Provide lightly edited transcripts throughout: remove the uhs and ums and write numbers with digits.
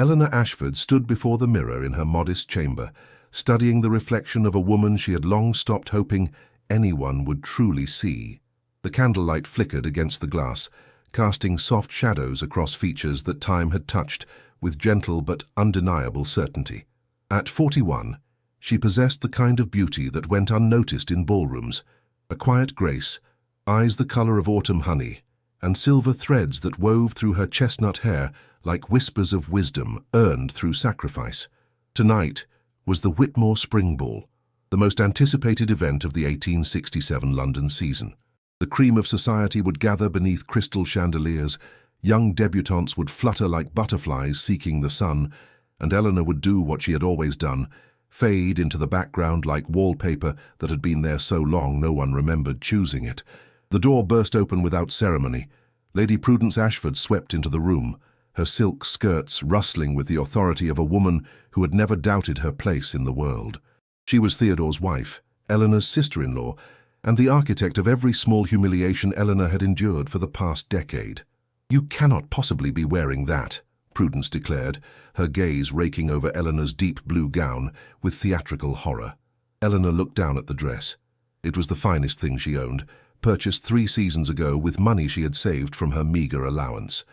Eleanor Ashford stood before the mirror in her modest chamber, studying the reflection of a woman she had long stopped hoping anyone would truly see. The candlelight flickered against the glass, casting soft shadows across features that time had touched with gentle but undeniable certainty. At 41, she possessed the kind of beauty that went unnoticed in ballrooms, a quiet grace, eyes the color of autumn honey, and silver threads that wove through her chestnut hair like whispers of wisdom earned through sacrifice. Tonight was the Whitmore Spring Ball, the most anticipated event of the 1867 London season. The cream of society would gather beneath crystal chandeliers, young debutantes would flutter like butterflies seeking the sun, and Eleanor would do what she had always done, fade into the background like wallpaper that had been there so long no one remembered choosing it. The door burst open without ceremony. Lady Prudence Ashford swept into the room, her silk skirts rustling with the authority of a woman who had never doubted her place in the world. She was Theodore's wife, Eleanor's sister-in-law, and the architect of every small humiliation Eleanor had endured for the past decade. "You cannot possibly be wearing that," Prudence declared, her gaze raking over Eleanor's deep blue gown with theatrical horror. Eleanor looked down at the dress. It was the finest thing she owned, purchased 3 seasons ago with money she had saved from her meager allowance.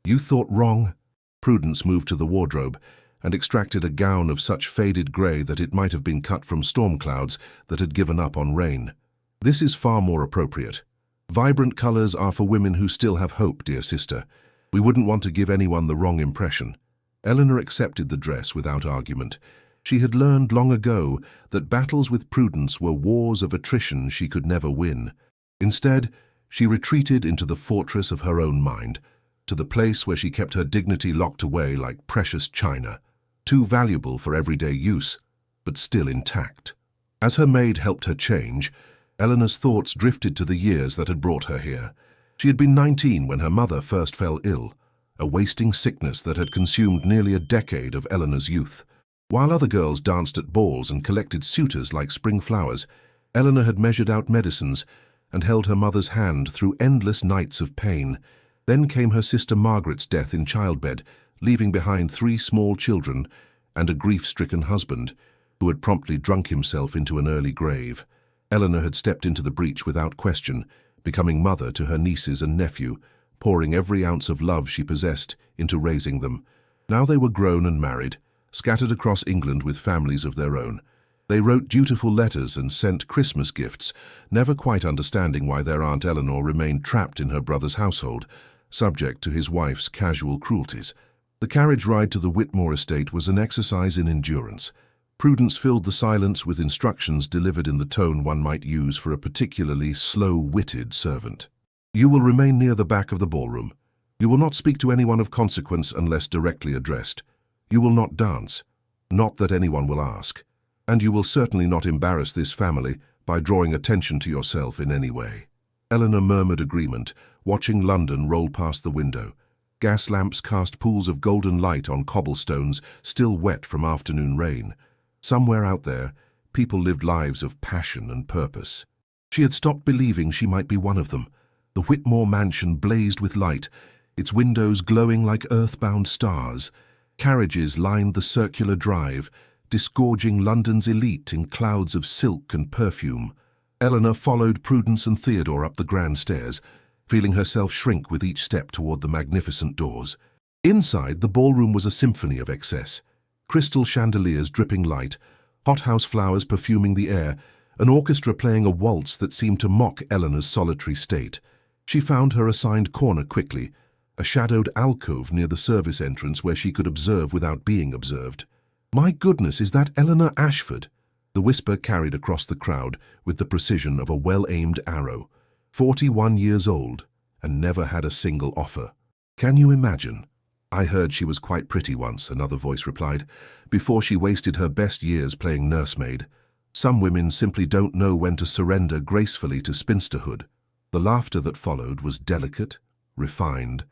"You thought wrong." Prudence moved to the wardrobe and extracted a gown of such faded grey that it might have been cut from storm clouds that had given up on rain. "This is far more appropriate. Vibrant colours are for women who still have hope, dear sister. We wouldn't want to give anyone the wrong impression." Eleanor accepted the dress without argument. She had learned long ago that battles with Prudence were wars of attrition she could never win. Instead, she retreated into the fortress of her own mind, to the place where she kept her dignity locked away like precious china, too valuable for everyday use, but still intact. As her maid helped her change, Eleanor's thoughts drifted to the years that had brought her here. She had been 19 when her mother first fell ill, a wasting sickness that had consumed nearly a decade of Eleanor's youth. While other girls danced at balls and collected suitors like spring flowers, Eleanor had measured out medicines and held her mother's hand through endless nights of pain. Then came her sister Margaret's death in childbed, leaving behind 3 small children and a grief-stricken husband who had promptly drunk himself into an early grave. Eleanor had stepped into the breach without question, becoming mother to her nieces and nephew, pouring every ounce of love she possessed into raising them. Now they were grown and married, scattered across England with families of their own. They wrote dutiful letters and sent Christmas gifts, never quite understanding why their Aunt Eleanor remained trapped in her brother's household, subject to his wife's casual cruelties. The carriage ride to the Whitmore estate was an exercise in endurance. Prudence filled the silence with instructions delivered in the tone one might use for a particularly slow-witted servant. "You will remain near the back of the ballroom. You will not speak to anyone of consequence unless directly addressed. You will not dance, not that anyone will ask. And you will certainly not embarrass this family by drawing attention to yourself in any way." Eleanor murmured agreement, watching London roll past the window. Gas lamps cast pools of golden light on cobblestones still wet from afternoon rain. Somewhere out there, people lived lives of passion and purpose. She had stopped believing she might be one of them. The Whitmore mansion blazed with light, its windows glowing like earthbound stars. Carriages lined the circular drive, disgorging London's elite in clouds of silk and perfume. Eleanor followed Prudence and Theodore up the grand stairs, feeling herself shrink with each step toward the magnificent doors. Inside, the ballroom was a symphony of excess. Crystal chandeliers dripping light, hothouse flowers perfuming the air, an orchestra playing a waltz that seemed to mock Eleanor's solitary state. She found her assigned corner quickly, a shadowed alcove near the service entrance where she could observe without being observed. "My goodness, is that Eleanor Ashford?" The whisper carried across the crowd with the precision of a well-aimed arrow. 41 years old, and never had a single offer. "Can you imagine?" "I heard she was quite pretty once," another voice replied, "before she wasted her best years playing nursemaid. Some women simply don't know when to surrender gracefully to spinsterhood." The laughter that followed was delicate, refined,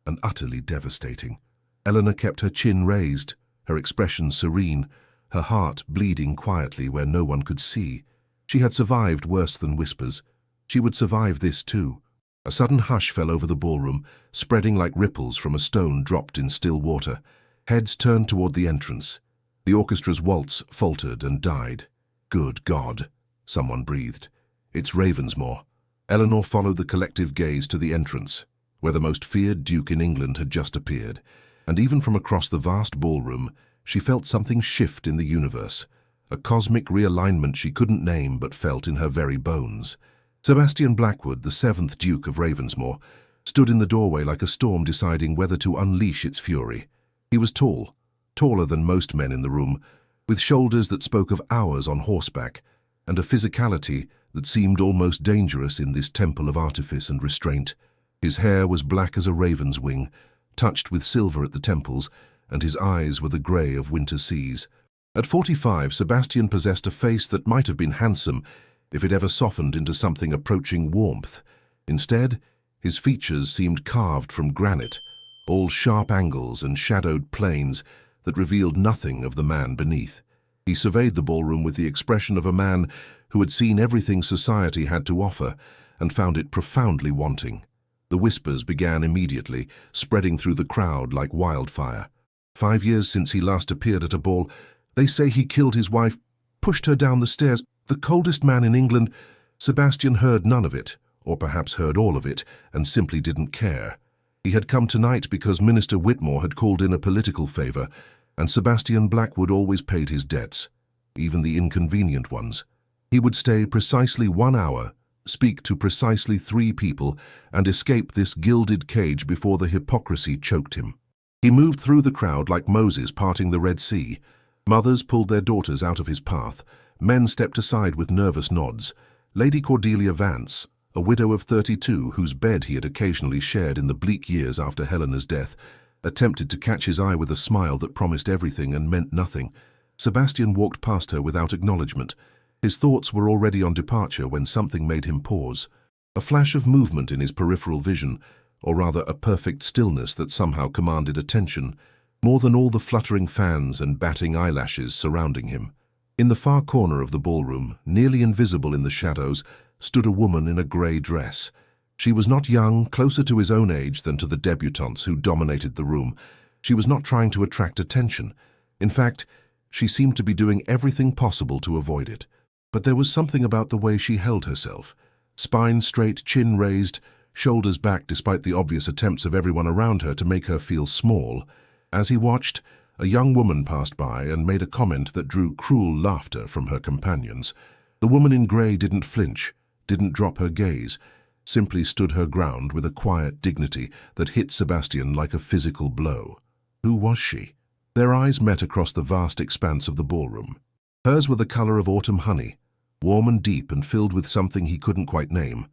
and utterly devastating. Eleanor kept her chin raised, her expression serene, her heart bleeding quietly where no one could see. She had survived worse than whispers. She would survive this too. A sudden hush fell over the ballroom, spreading like ripples from a stone dropped in still water. Heads turned toward the entrance. The orchestra's waltz faltered and died. "Good God," someone breathed. "It's Ravensmore." Eleanor followed the collective gaze to the entrance, where the most feared duke in England had just appeared, and even from across the vast ballroom, she felt something shift in the universe, a cosmic realignment she couldn't name but felt in her very bones. Sebastian Blackwood, the 7th Duke of Ravensmore, stood in the doorway like a storm deciding whether to unleash its fury. He was tall, taller than most men in the room, with shoulders that spoke of hours on horseback, and a physicality that seemed almost dangerous in this temple of artifice and restraint. His hair was black as a raven's wing, touched with silver at the temples, and his eyes were the grey of winter seas. At 45, Sebastian possessed a face that might have been handsome if it ever softened into something approaching warmth. Instead, his features seemed carved from granite, all sharp angles and shadowed planes that revealed nothing of the man beneath. He surveyed the ballroom with the expression of a man who had seen everything society had to offer and found it profoundly wanting. The whispers began immediately, spreading through the crowd like wildfire. 5 years since he last appeared at a ball. They say he killed his wife, pushed her down the stairs. The coldest man in England. Sebastian heard none of it, or perhaps heard all of it, and simply didn't care. He had come tonight because Minister Whitmore had called in a political favour, and Sebastian Blackwood always paid his debts, even the inconvenient ones. He would stay precisely 1 hour, speak to precisely 3 people, and escape this gilded cage before the hypocrisy choked him. He moved through the crowd like Moses parting the Red Sea. Mothers pulled their daughters out of his path. Men stepped aside with nervous nods. Lady Cordelia Vance, a widow of 32 whose bed he had occasionally shared in the bleak years after Helena's death, attempted to catch his eye with a smile that promised everything and meant nothing. Sebastian walked past her without acknowledgement. His thoughts were already on departure when something made him pause. A flash of movement in his peripheral vision, or rather a perfect stillness that somehow commanded attention, more than all the fluttering fans and batting eyelashes surrounding him. In the far corner of the ballroom, nearly invisible in the shadows, stood a woman in a grey dress. She was not young, closer to his own age than to the debutantes who dominated the room. She was not trying to attract attention. In fact, she seemed to be doing everything possible to avoid it. But there was something about the way she held herself. Spine straight, chin raised, shoulders back despite the obvious attempts of everyone around her to make her feel small. As he watched, a young woman passed by and made a comment that drew cruel laughter from her companions. The woman in grey didn't flinch, didn't drop her gaze, simply stood her ground with a quiet dignity that hit Sebastian like a physical blow. Who was she? Their eyes met across the vast expanse of the ballroom. Hers were the colour of autumn honey, warm and deep and filled with something he couldn't quite name.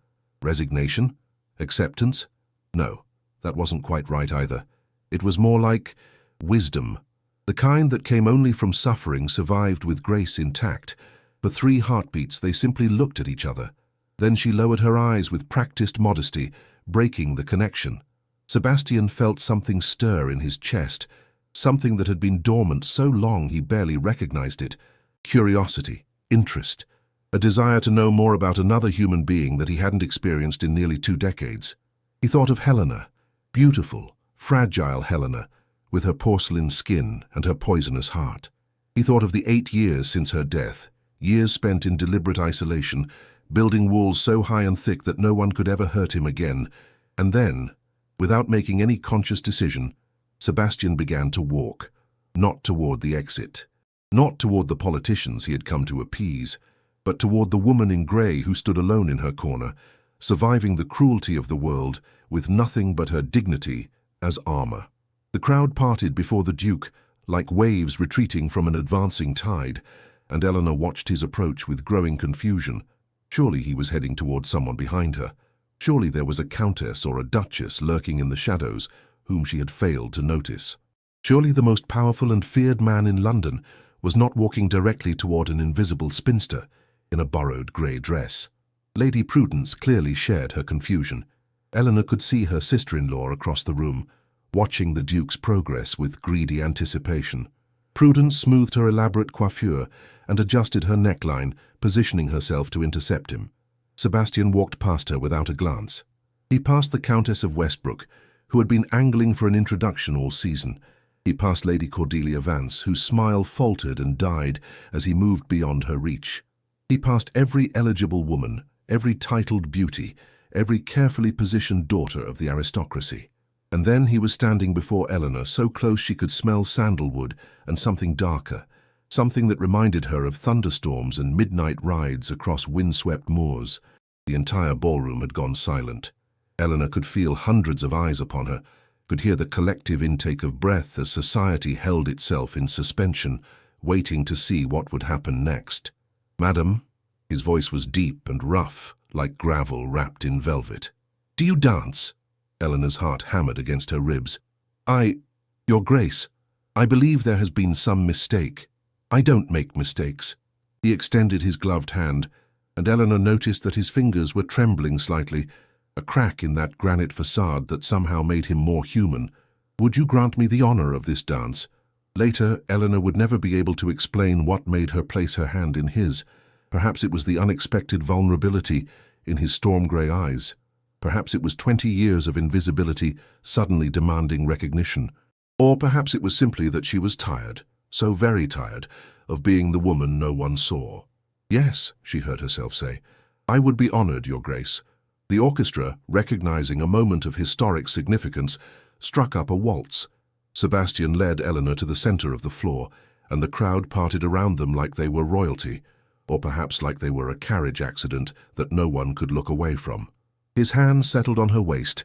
Resignation? Acceptance? No, that wasn't quite right either. It was more like wisdom. The kind that came only from suffering survived with grace intact. For 3 heartbeats they simply looked at each other. Then she lowered her eyes with practiced modesty, breaking the connection. Sebastian felt something stir in his chest, something that had been dormant so long he barely recognized it. Curiosity, interest, a desire to know more about another human being that he hadn't experienced in nearly 2 decades. He thought of Helena, beautiful, fragile Helena, with her porcelain skin and her poisonous heart. He thought of the 8 years since her death, years spent in deliberate isolation, building walls so high and thick that no one could ever hurt him again. And then, without making any conscious decision, Sebastian began to walk, not toward the exit, not toward the politicians he had come to appease, but toward the woman in grey who stood alone in her corner, surviving the cruelty of the world with nothing but her dignity as armor. The crowd parted before the Duke, like waves retreating from an advancing tide, and Eleanor watched his approach with growing confusion. Surely he was heading toward someone behind her. Surely there was a countess or a duchess lurking in the shadows, whom she had failed to notice. Surely the most powerful and feared man in London was not walking directly toward an invisible spinster in a borrowed grey dress. Lady Prudence clearly shared her confusion. Eleanor could see her sister-in-law across the room, watching the Duke's progress with greedy anticipation. Prudence smoothed her elaborate coiffure and adjusted her neckline, positioning herself to intercept him. Sebastian walked past her without a glance. He passed the Countess of Westbrook, who had been angling for an introduction all season. He passed Lady Cordelia Vance, whose smile faltered and died as he moved beyond her reach. He passed every eligible woman, every titled beauty, every carefully positioned daughter of the aristocracy. And then he was standing before Eleanor, so close she could smell sandalwood and something darker, something that reminded her of thunderstorms and midnight rides across windswept moors. The entire ballroom had gone silent. Eleanor could feel hundreds of eyes upon her, could hear the collective intake of breath as society held itself in suspension, waiting to see what would happen next. "Madam," his voice was deep and rough, like gravel wrapped in velvet. "Do you dance?" Eleanor's heart hammered against her ribs. Your Grace, I believe there has been some mistake." "I don't make mistakes." He extended his gloved hand, and Eleanor noticed that his fingers were trembling slightly, a crack in that granite facade that somehow made him more human. "Would you grant me the honor of this dance?" Later, Eleanor would never be able to explain what made her place her hand in his. Perhaps it was the unexpected vulnerability in his storm-grey eyes. Perhaps it was 20 years of invisibility suddenly demanding recognition. Or perhaps it was simply that she was tired, so very tired, of being the woman no one saw. "Yes," she heard herself say, "I would be honored, Your Grace." The orchestra, recognizing a moment of historic significance, struck up a waltz. Sebastian led Eleanor to the center of the floor, and the crowd parted around them like they were royalty, or perhaps like they were a carriage accident that no one could look away from. His hand settled on her waist,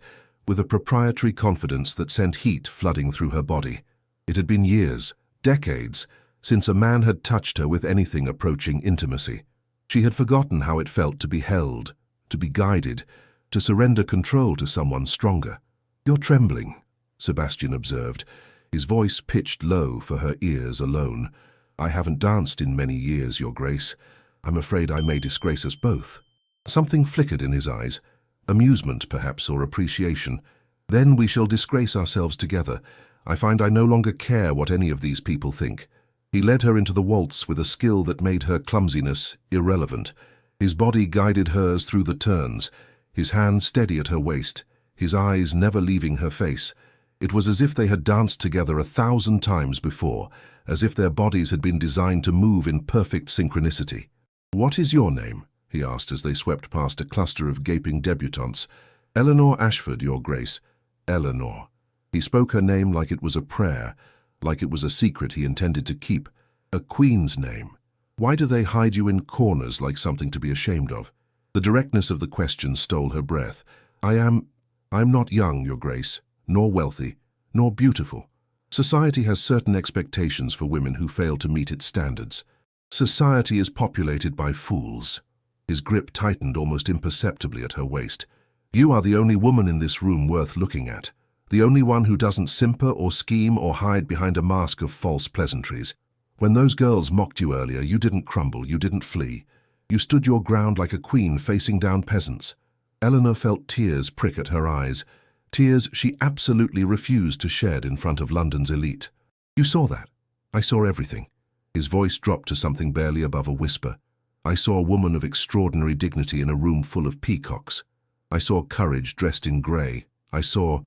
with a proprietary confidence that sent heat flooding through her body. It had been years, decades, since a man had touched her with anything approaching intimacy. She had forgotten how it felt to be held, to be guided, to surrender control to someone stronger. "You're trembling," Sebastian observed, his voice pitched low for her ears alone. "I haven't danced in many years, Your Grace. I'm afraid I may disgrace us both." Something flickered in his eyes. Amusement, perhaps, or appreciation. "Then we shall disgrace ourselves together. I find I no longer care what any of these people think." He led her into the waltz with a skill that made her clumsiness irrelevant. His body guided hers through the turns, his hand steady at her waist, his eyes never leaving her face. It was as if they had danced together 1,000 times before, as if their bodies had been designed to move in perfect synchronicity. "What is your name?" he asked as they swept past a cluster of gaping debutantes. "Eleanor Ashford, Your Grace." "Eleanor." He spoke her name like it was a prayer, like it was a secret he intended to keep. "A queen's name. Why do they hide you in corners like something to be ashamed of?" The directness of the question stole her breath. I'm not young, Your Grace, nor wealthy, nor beautiful. Society has certain expectations for women who fail to meet its standards. Society is populated by fools." His grip tightened almost imperceptibly at her waist. "You are the only woman in this room worth looking at. The only one who doesn't simper or scheme or hide behind a mask of false pleasantries. When those girls mocked you earlier, you didn't crumble, you didn't flee. You stood your ground like a queen facing down peasants." Eleanor felt tears prick at her eyes, tears she absolutely refused to shed in front of London's elite. "You saw that. I saw everything." His voice dropped to something barely above a whisper. "I saw a woman of extraordinary dignity in a room full of peacocks. I saw courage dressed in grey. I saw—"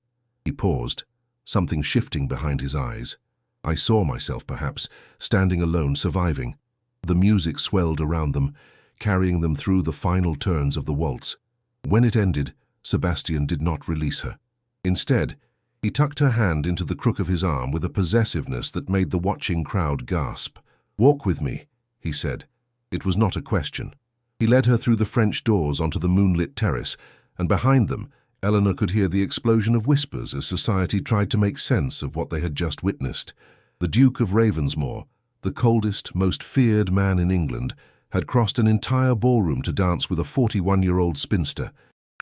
He paused, something shifting behind his eyes. "I saw myself, perhaps, standing alone, surviving." The music swelled around them, carrying them through the final turns of the waltz. When it ended, Sebastian did not release her. Instead, he tucked her hand into the crook of his arm with a possessiveness that made the watching crowd gasp. "Walk with me," he said. It was not a question. He led her through the French doors onto the moonlit terrace, and behind them, Eleanor could hear the explosion of whispers as society tried to make sense of what they had just witnessed. The Duke of Ravensmore, the coldest, most feared man in England, had crossed an entire ballroom to dance with a 41-year-old spinster,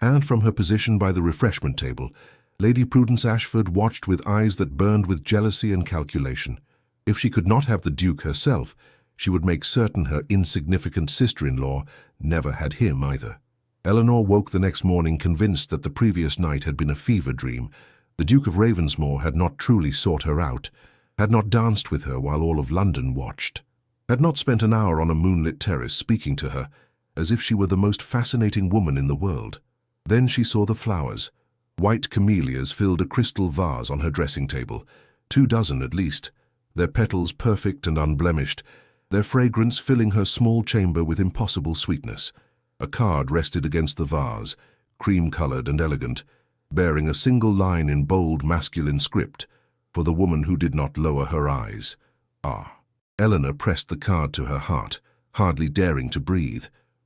and from her position by the refreshment table, Lady Prudence Ashford watched with eyes that burned with jealousy and calculation. If she could not have the Duke herself, she would make certain her insignificant sister-in-law never had him either. Eleanor woke the next morning convinced that the previous night had been a fever dream. The Duke of Ravensmore had not truly sought her out, had not danced with her while all of London watched, had not spent an hour on a moonlit terrace speaking to her as if she were the most fascinating woman in the world. Then she saw the flowers. White camellias filled a crystal vase on her dressing table, 24 at least, their petals perfect and unblemished, their fragrance filling her small chamber with impossible sweetness. A card rested against the vase, cream-colored and elegant, bearing a single line in bold masculine script, for the woman who did not lower her eyes. Ah. Eleanor pressed the card to her heart, hardly daring to breathe.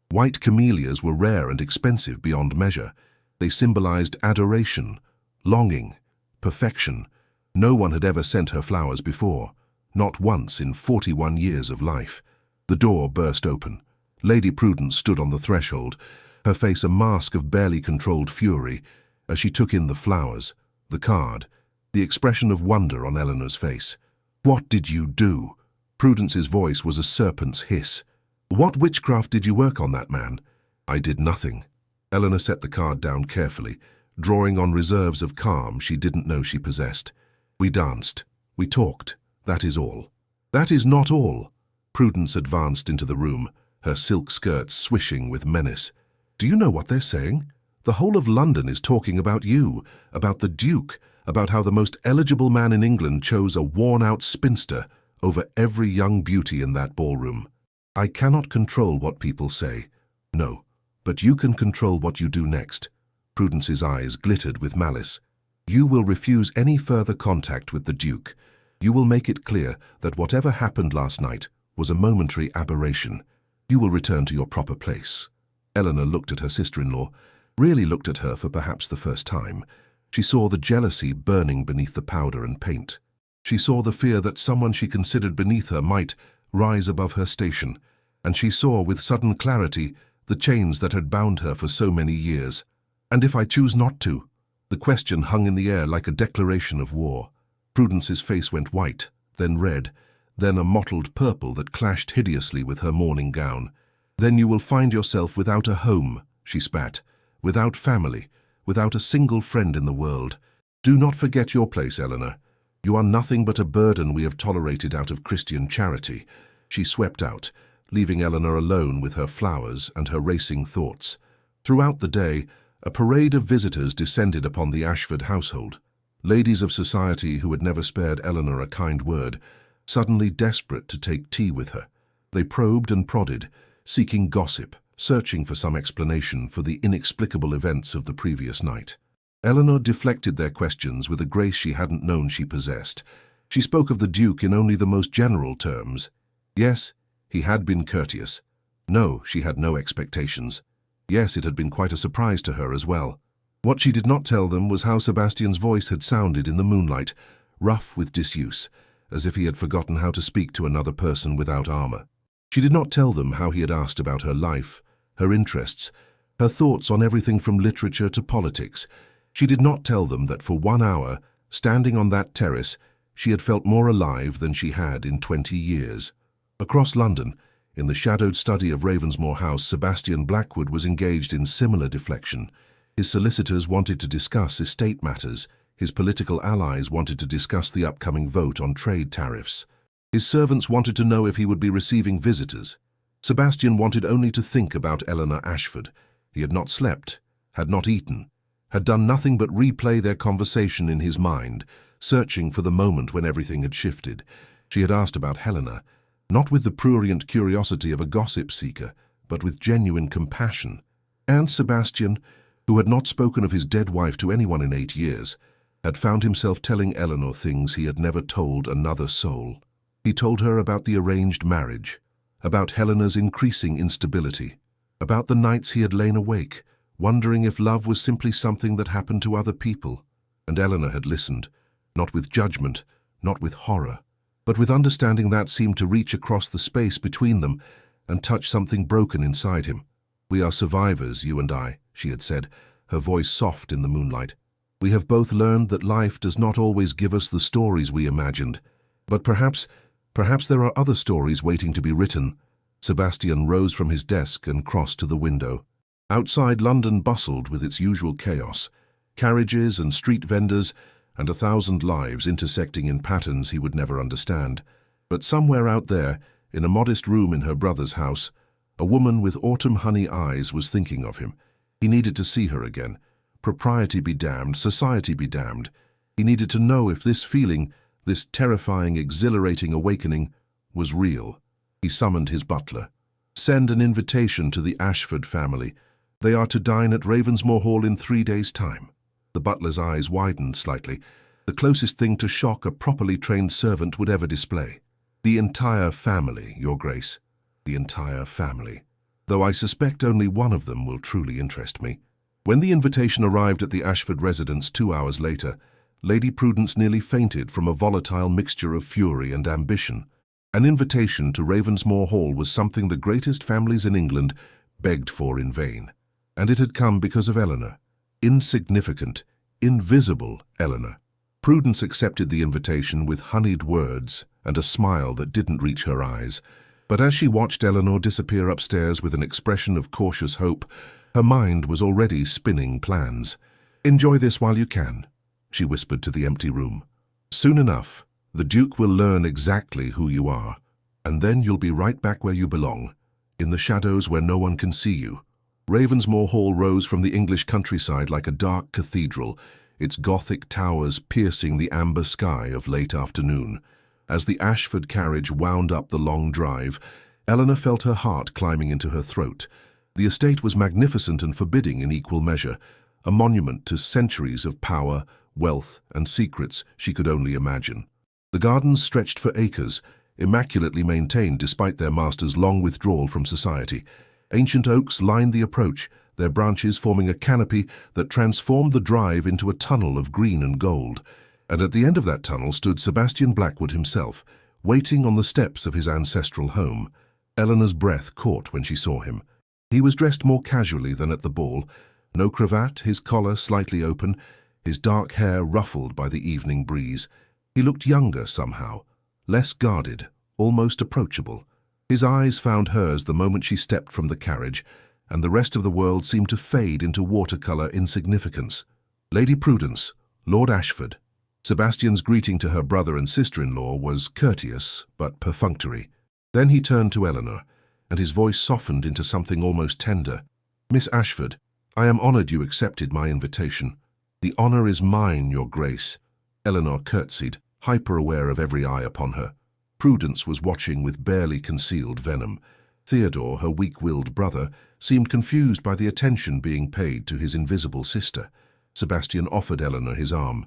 White camellias were rare and expensive beyond measure. They symbolized adoration, longing, perfection. No one had ever sent her flowers before, not once in 41 years of life. The door burst open. Lady Prudence stood on the threshold, her face a mask of barely controlled fury, as she took in the flowers, the card, the expression of wonder on Eleanor's face. "What did you do?" Prudence's voice was a serpent's hiss. "What witchcraft did you work on that man?" "I did nothing." Eleanor set the card down carefully, drawing on reserves of calm she didn't know she possessed. "We danced. We talked. That is all." "That is not all." Prudence advanced into the room, her silk skirts swishing with menace. "Do you know what they're saying? The whole of London is talking about you, about the Duke, about how the most eligible man in England chose a worn-out spinster over every young beauty in that ballroom. I cannot control what people say. No, but you can control what you do next." Prudence's eyes glittered with malice. "You will refuse any further contact with the Duke. You will make it clear that whatever happened last night was a momentary aberration. You will return to your proper place." Eleanor looked at her sister-in-law, really looked at her for perhaps the first time. She saw the jealousy burning beneath the powder and paint. She saw the fear that someone she considered beneath her might rise above her station, and she saw with sudden clarity the chains that had bound her for so many years. "And if I choose not to?" The question hung in the air like a declaration of war. Prudence's face went white, then red, then a mottled purple that clashed hideously with her mourning gown. "Then you will find yourself without a home," she spat, "without family, without a single friend in the world. Do not forget your place, Eleanor. You are nothing but a burden we have tolerated out of Christian charity." She swept out, leaving Eleanor alone with her flowers and her racing thoughts. Throughout the day, a parade of visitors descended upon the Ashford household. Ladies of society who had never spared Eleanor a kind word, suddenly desperate to take tea with her. They probed and prodded, seeking gossip, searching for some explanation for the inexplicable events of the previous night. Eleanor deflected their questions with a grace she hadn't known she possessed. She spoke of the Duke in only the most general terms. Yes, he had been courteous. No, she had no expectations. Yes, it had been quite a surprise to her as well. What she did not tell them was how Sebastian's voice had sounded in the moonlight, rough with disuse, as if he had forgotten how to speak to another person without armor. She did not tell them how he had asked about her life, her interests, her thoughts on everything from literature to politics. She did not tell them that for 1 hour, standing on that terrace, she had felt more alive than she had in 20 years. Across London, in the shadowed study of Ravensmoor House, Sebastian Blackwood was engaged in similar deflection. His solicitors wanted to discuss estate matters. His political allies wanted to discuss the upcoming vote on trade tariffs. His servants wanted to know if he would be receiving visitors. Sebastian wanted only to think about Eleanor Ashford. He had not slept, had not eaten, had done nothing but replay their conversation in his mind, searching for the moment when everything had shifted. She had asked about Helena, not with the prurient curiosity of a gossip seeker, but with genuine compassion. And Sebastian, who had not spoken of his dead wife to anyone in 8 years, had found himself telling Eleanor things he had never told another soul. He told her about the arranged marriage, about Helena's increasing instability, about the nights he had lain awake, wondering if love was simply something that happened to other people. And Eleanor had listened, not with judgment, not with horror, but with understanding that seemed to reach across the space between them and touch something broken inside him. "We are survivors, you and I," she had said, her voice soft in the moonlight. "We have both learned that life does not always give us the stories we imagined. But perhaps there are other stories waiting to be written." Sebastian rose from his desk and crossed to the window. Outside, London bustled with its usual chaos, carriages and street vendors, and 1,000 lives intersecting in patterns he would never understand. But somewhere out there, in a modest room in her brother's house, a woman with autumn honey eyes was thinking of him. He needed to see her again. Propriety be damned, society be damned. He needed to know if this feeling, this terrifying, exhilarating awakening, was real. He summoned his butler. "Send an invitation to the Ashford family. They are to dine at Ravensmore Hall in 3 days' time." The butler's eyes widened slightly, the closest thing to shock a properly trained servant would ever display. "The entire family, Your Grace. The entire family. Though I suspect only one of them will truly interest me." When the invitation arrived at the Ashford residence 2 hours later, Lady Prudence nearly fainted from a volatile mixture of fury and ambition. An invitation to Ravensmore Hall was something the greatest families in England begged for in vain. And it had come because of Eleanor. Insignificant, invisible Eleanor. Prudence accepted the invitation with honeyed words and a smile that didn't reach her eyes. But as she watched Eleanor disappear upstairs with an expression of cautious hope, her mind was already spinning plans. "Enjoy this while you can," she whispered to the empty room. "Soon enough, the Duke will learn exactly who you are, and then you'll be right back where you belong, in the shadows where no one can see you." Ravensmore Hall rose from the English countryside like a dark cathedral, its Gothic towers piercing the amber sky of late afternoon. As the Ashford carriage wound up the long drive, Eleanor felt her heart climbing into her throat. The estate was magnificent and forbidding in equal measure, a monument to centuries of power, wealth, and secrets she could only imagine. The gardens stretched for acres, immaculately maintained despite their master's long withdrawal from society. Ancient oaks lined the approach, their branches forming a canopy that transformed the drive into a tunnel of green and gold. And at the end of that tunnel stood Sebastian Blackwood himself, waiting on the steps of his ancestral home. Eleanor's breath caught when she saw him. He was dressed more casually than at the ball, no cravat, his collar slightly open, his dark hair ruffled by the evening breeze. He looked younger somehow, less guarded, almost approachable. His eyes found hers the moment she stepped from the carriage, and the rest of the world seemed to fade into watercolor insignificance. "Lady Prudence, Lord Ashford." Sebastian's greeting to her brother and sister-in-law was courteous but perfunctory. Then he turned to Eleanor, and his voice softened into something almost tender. "Miss Ashford, I am honored you accepted my invitation." "The honor is mine, Your Grace." Eleanor curtsied, hyper-aware of every eye upon her. Prudence was watching with barely concealed venom. Theodore, her weak-willed brother, seemed confused by the attention being paid to his invisible sister. Sebastian offered Eleanor his arm.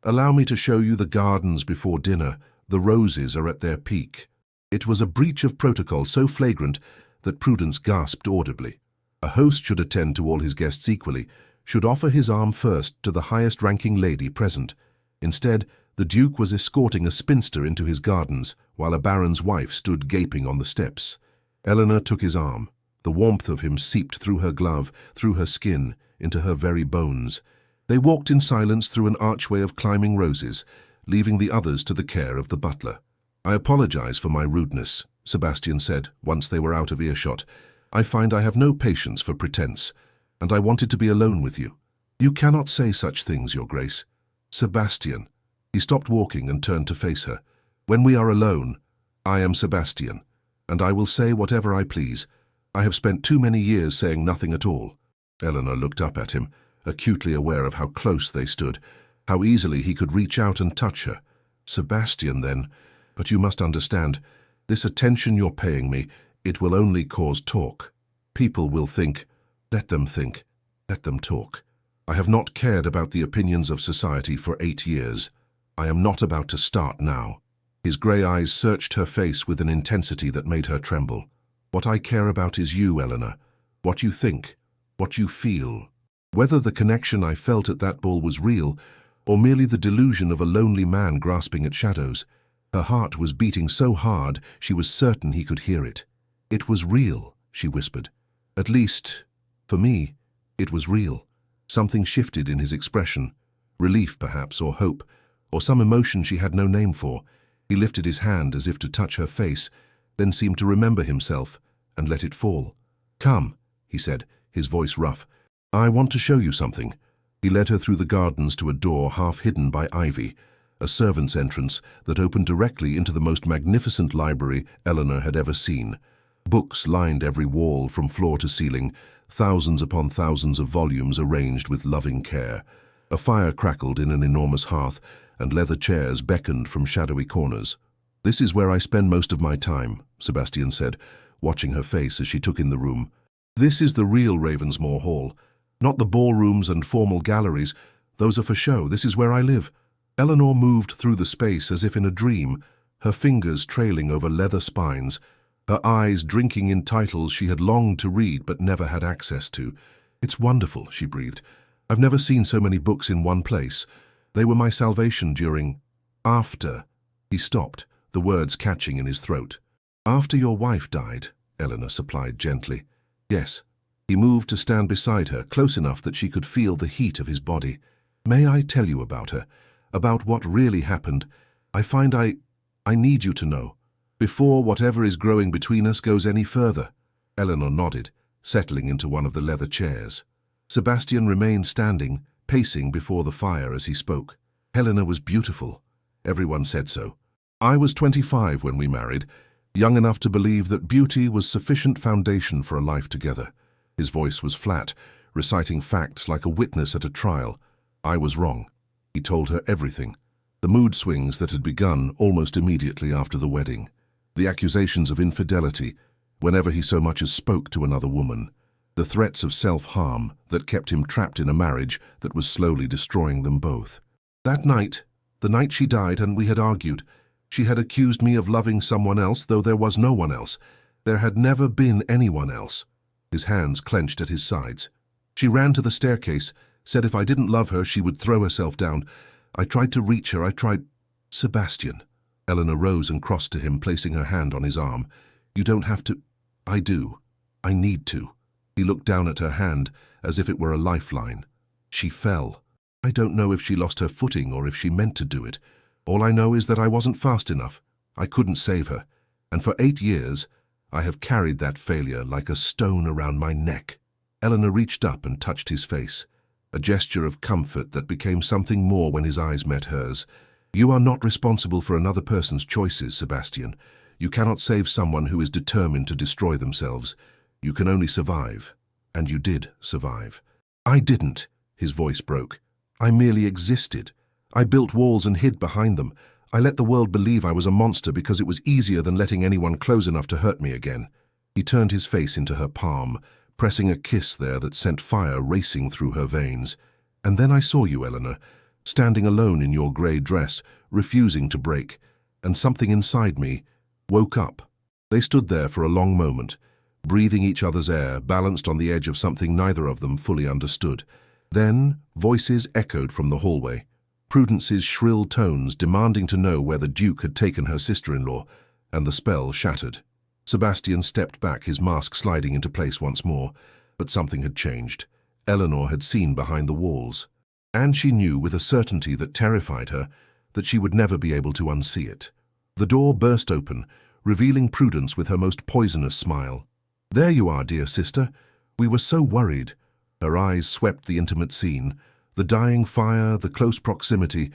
"Allow me to show you the gardens before dinner. The roses are at their peak." It was a breach of protocol so flagrant that Prudence gasped audibly. A host should attend to all his guests equally, should offer his arm first to the highest-ranking lady present. Instead, the Duke was escorting a spinster into his gardens, while a baron's wife stood gaping on the steps. Eleanor took his arm. The warmth of him seeped through her glove, through her skin, into her very bones. They walked in silence through an archway of climbing roses, leaving the others to the care of the butler. "I apologize for my rudeness," Sebastian said, once they were out of earshot. "I find I have no patience for pretense, and I wanted to be alone with you." "You cannot say such things, Your Grace." "Sebastian." He stopped walking and turned to face her. "When we are alone, I am Sebastian, and I will say whatever I please. I have spent too many years saying nothing at all." Eleanor looked up at him, acutely aware of how close they stood, how easily he could reach out and touch her. "Sebastian, then. But you must understand, this attention you're paying me, it will only cause talk. People will think. Let them think. Let them talk. I have not cared about the opinions of society for 8 years. I am not about to start now." His grey eyes searched her face with an intensity that made her tremble. "What I care about is you, Eleanor. What you think. What you feel. Whether the connection I felt at that ball was real, or merely the delusion of a lonely man grasping at shadows." Her heart was beating so hard she was certain he could hear it. "It was real," she whispered. "At least, for me, it was real." Something shifted in his expression. Relief, perhaps, or hope, or some emotion she had no name for. He lifted his hand as if to touch her face, then seemed to remember himself and let it fall. "Come," he said, his voice rough. "I want to show you something." He led her through the gardens to a door half hidden by ivy, a servant's entrance that opened directly into the most magnificent library Eleanor had ever seen. Books lined every wall from floor to ceiling, thousands upon thousands of volumes arranged with loving care. A fire crackled in an enormous hearth, and leather chairs beckoned from shadowy corners. "This is where I spend most of my time," Sebastian said, watching her face as she took in the room. "This is the real Ravensmoor Hall. Not the ballrooms and formal galleries. Those are for show. This is where I live." Eleanor moved through the space as if in a dream, her fingers trailing over leather spines, her eyes drinking in titles she had longed to read but never had access to. "It's wonderful," she breathed. "I've never seen so many books in one place. They were my salvation during... after..." He stopped, the words catching in his throat. "After your wife died," Eleanor supplied gently. "Yes." He moved to stand beside her, close enough that she could feel the heat of his body. "May I tell you about her? About what really happened? I find I need you to know, before whatever is growing between us goes any further." Eleanor nodded, settling into one of the leather chairs. Sebastian remained standing, pacing before the fire as he spoke. "Helena was beautiful. Everyone said so. I was 25 when we married, young enough to believe that beauty was sufficient foundation for a life together." His voice was flat, reciting facts like a witness at a trial. "I was wrong." He told her everything. The mood swings that had begun almost immediately after the wedding. The accusations of infidelity, whenever he so much as spoke to another woman. The threats of self-harm that kept him trapped in a marriage that was slowly destroying them both. That night, the night she died and we had argued, she had accused me of loving someone else, though there was no one else. There had never been anyone else. His hands clenched at his sides. She ran to the staircase, said if I didn't love her, she would throw herself down. I tried to reach her, I tried... "Sebastian." Eleanor rose and crossed to him, placing her hand on his arm. "You don't have to..." "I do. I need to." He looked down at her hand, as if it were a lifeline. "She fell. I don't know if she lost her footing or if she meant to do it. All I know is that I wasn't fast enough. I couldn't save her. And for 8 years, I have carried that failure like a stone around my neck." Eleanor reached up and touched his face, a gesture of comfort that became something more when his eyes met hers. "You are not responsible for another person's choices, Sebastian. You cannot save someone who is determined to destroy themselves. You can only survive. And you did survive." "I didn't," his voice broke. "I merely existed. I built walls and hid behind them. I let the world believe I was a monster because it was easier than letting anyone close enough to hurt me again." He turned his face into her palm, pressing a kiss there that sent fire racing through her veins. "And then I saw you, Eleanor, standing alone in your grey dress, refusing to break, and something inside me woke up." They stood there for a long moment, breathing each other's air, balanced on the edge of something neither of them fully understood. Then voices echoed from the hallway, Prudence's shrill tones demanding to know where the Duke had taken her sister-in-law, and the spell shattered. Sebastian stepped back, his mask sliding into place once more, but something had changed. Eleanor had seen behind the walls, and she knew with a certainty that terrified her that she would never be able to unsee it. The door burst open, revealing Prudence with her most poisonous smile. "There you are, dear sister. We were so worried." Her eyes swept the intimate scene, the dying fire, the close proximity,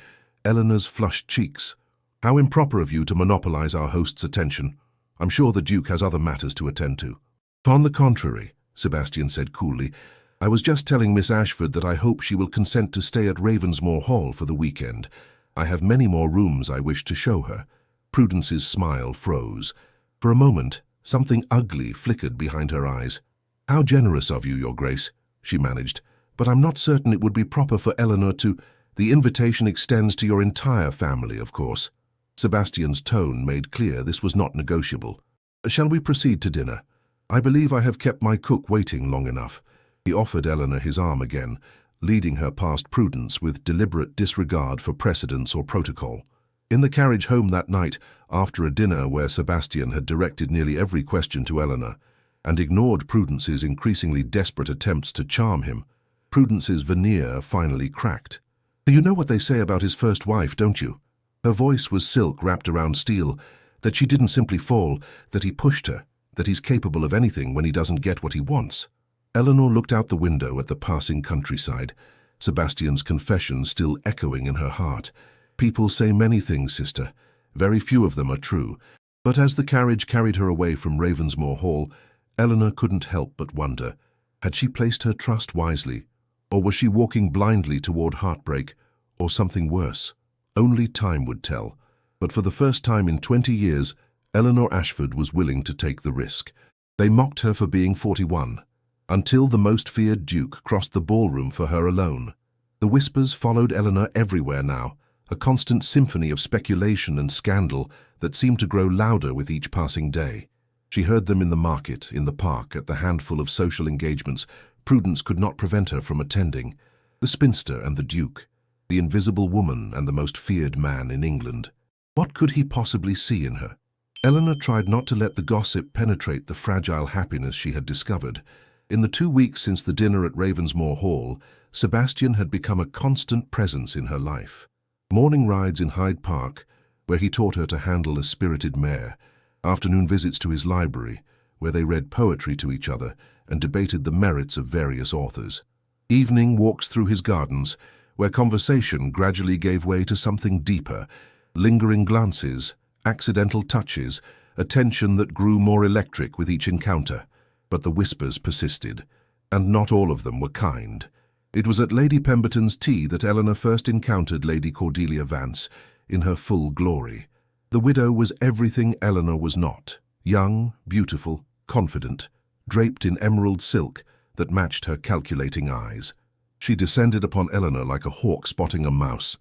Eleanor's flushed cheeks. "How improper of you to monopolize our host's attention. I'm sure the Duke has other matters to attend to." "On the contrary," Sebastian said coolly, "I was just telling Miss Ashford that I hope she will consent to stay at Ravensmoor Hall for the weekend. I have many more rooms I wish to show her." Prudence's smile froze. For a moment, something ugly flickered behind her eyes. "How generous of you, Your Grace," she managed, "but I'm not certain it would be proper for Eleanor to... The invitation extends to your entire family, of course." Sebastian's tone made clear this was not negotiable. "Shall we proceed to dinner? I believe I have kept my cook waiting long enough." He offered Eleanor his arm again, leading her past Prudence with deliberate disregard for precedence or protocol. In the carriage home that night, after a dinner where Sebastian had directed nearly every question to Eleanor, and ignored Prudence's increasingly desperate attempts to charm him, Prudence's veneer finally cracked. "You know what they say about his first wife, don't you?" Her voice was silk wrapped around steel, that she didn't simply fall, that he pushed her, that he's capable of anything when he doesn't get what he wants. Eleanor looked out the window at the passing countryside, Sebastian's confession still echoing in her heart. "People say many things, sister. Very few of them are true. But as the carriage carried her away from Ravensmoor Hall, Eleanor couldn't help but wonder, had she placed her trust wisely, or was she walking blindly toward heartbreak, or something worse? Only time would tell. But for the first time in 20 years, Eleanor Ashford was willing to take the risk. They mocked her for being 41, until the most feared Duke crossed the ballroom for her alone. The whispers followed Eleanor everywhere now, a constant symphony of speculation and scandal that seemed to grow louder with each passing day. She heard them in the market, in the park, at the handful of social engagements Prudence could not prevent her from attending. The spinster and the Duke, the invisible woman and the most feared man in England. What could he possibly see in her? Eleanor tried not to let the gossip penetrate the fragile happiness she had discovered. In the 2 weeks since the dinner at Ravensmoor Hall, Sebastian had become a constant presence in her life. Morning rides in Hyde Park, where he taught her to handle a spirited mare, afternoon visits to his library, where they read poetry to each other and debated the merits of various authors. Evening walks through his gardens, where conversation gradually gave way to something deeper, lingering glances, accidental touches, a tension that grew more electric with each encounter. But the whispers persisted, and not all of them were kind. It was at Lady Pemberton's tea that Eleanor first encountered Lady Cordelia Vance in her full glory. The widow was everything Eleanor was not: young, beautiful, confident, draped in emerald silk that matched her calculating eyes. She descended upon Eleanor like a hawk spotting a mouse.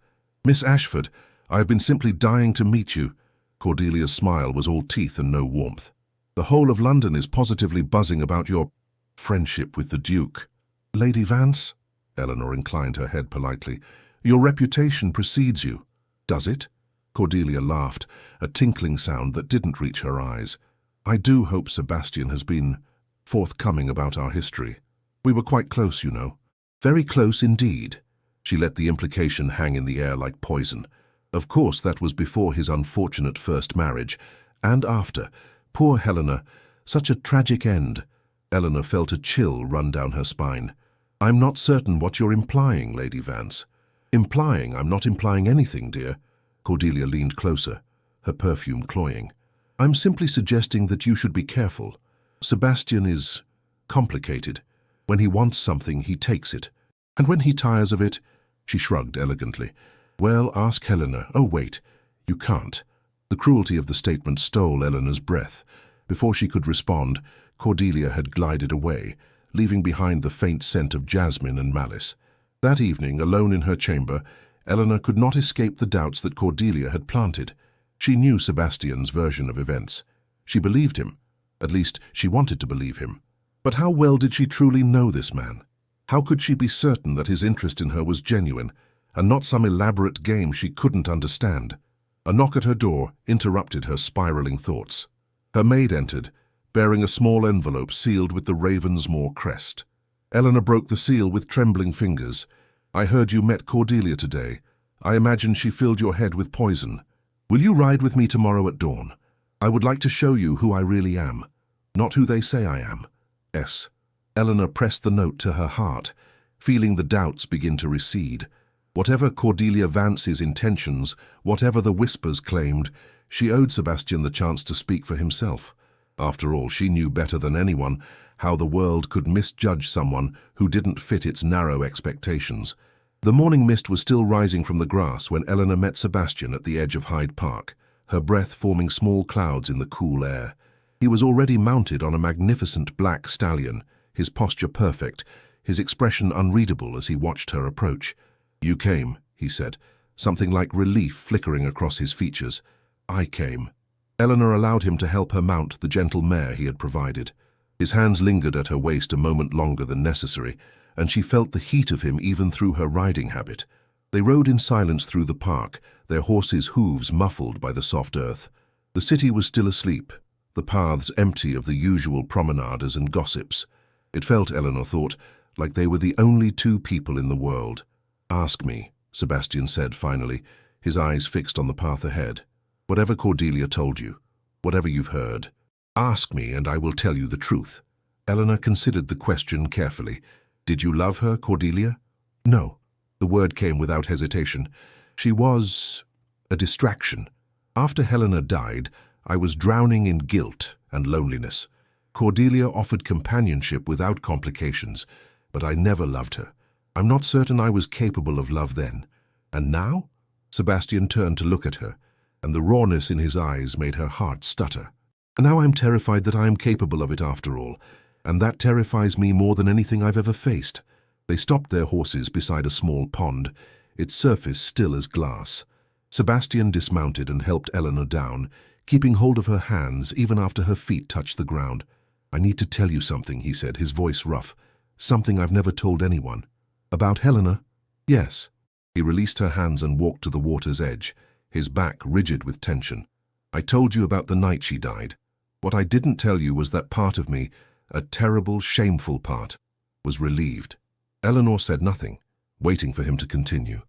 "Miss Ashford, I have been simply dying to meet you." Cordelia's smile was all teeth and no warmth. "The whole of London is positively buzzing about your friendship with the Duke." "Lady Vance?" Eleanor inclined her head politely. "Your reputation precedes you." "Does it?" Cordelia laughed, a tinkling sound that didn't reach her eyes. "I do hope Sebastian has been forthcoming about our history. We were quite close, you know." "Very close indeed." She let the implication hang in the air like poison. Of course, that was before his unfortunate first marriage, and after. Poor Helena, such a tragic end. Eleanor felt a chill run down her spine. "I'm not certain what you're implying, Lady Vance." "Implying? I'm not implying anything, dear." Cordelia leaned closer, her perfume cloying. "I'm simply suggesting that you should be careful. Sebastian is complicated. When he wants something, he takes it. And when he tires of it," she shrugged elegantly. "Well, ask Helena." "Oh, wait. You can't." The cruelty of the statement stole Eleanor's breath. Before she could respond, Cordelia had glided away, leaving behind the faint scent of jasmine and malice. That evening, alone in her chamber, Eleanor could not escape the doubts that Cordelia had planted. She knew Sebastian's version of events. She believed him. At least, she wanted to believe him. But how well did she truly know this man? How could she be certain that his interest in her was genuine, and not some elaborate game she couldn't understand? A knock at her door interrupted her spiraling thoughts. Her maid entered, bearing a small envelope sealed with the Ravensmoor crest. Eleanor broke the seal with trembling fingers. "I heard you met Cordelia today. I imagine she filled your head with poison. Will you ride with me tomorrow at dawn? I would like to show you who I really am, not who they say I am. S." Eleanor pressed the note to her heart, feeling the doubts begin to recede. Whatever Cordelia Vance's intentions, whatever the whispers claimed, she owed Sebastian the chance to speak for himself. After all, she knew better than anyone how the world could misjudge someone who didn't fit its narrow expectations. The morning mist was still rising from the grass when Eleanor met Sebastian at the edge of Hyde Park, her breath forming small clouds in the cool air. He was already mounted on a magnificent black stallion, his posture perfect, his expression unreadable as he watched her approach. "You came," he said, something like relief flickering across his features. "I came." Eleanor allowed him to help her mount the gentle mare he had provided. His hands lingered at her waist a moment longer than necessary, and she felt the heat of him even through her riding habit. They rode in silence through the park, their horses' hooves muffled by the soft earth. The city was still asleep, the paths empty of the usual promenaders and gossips. It felt, Eleanor thought, like they were the only two people in the world. "Ask me," Sebastian said finally, his eyes fixed on the path ahead. "Whatever Cordelia told you, whatever you've heard, ask me and I will tell you the truth." Eleanor considered the question carefully. "Did you love her, Cordelia?" "No." The word came without hesitation. "She was a distraction. After Helena died, I was drowning in guilt and loneliness. Cordelia offered companionship without complications, but I never loved her. I'm not certain I was capable of love then. And now? Sebastian turned to look at her, and the rawness in his eyes made her heart stutter. And now I'm terrified that I am capable of it after all, and that terrifies me more than anything I've ever faced. They stopped their horses beside a small pond, its surface still as glass. Sebastian dismounted and helped Eleanor down, keeping hold of her hands even after her feet touched the ground. I need to tell you something, he said, his voice rough. Something I've never told anyone. About Helena? Yes. He released her hands and walked to the water's edge, his back rigid with tension. I told you about the night she died. What I didn't tell you was that part of me, a terrible, shameful part, was relieved. Eleanor said nothing, waiting for him to continue.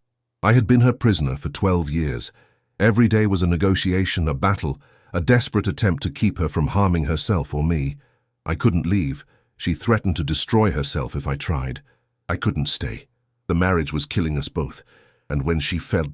I had been her prisoner for 12 years. Every day was a negotiation, a battle, a desperate attempt to keep her from harming herself or me. I couldn't leave. She threatened to destroy herself if I tried. I couldn't stay. The marriage was killing us both, and when she fell,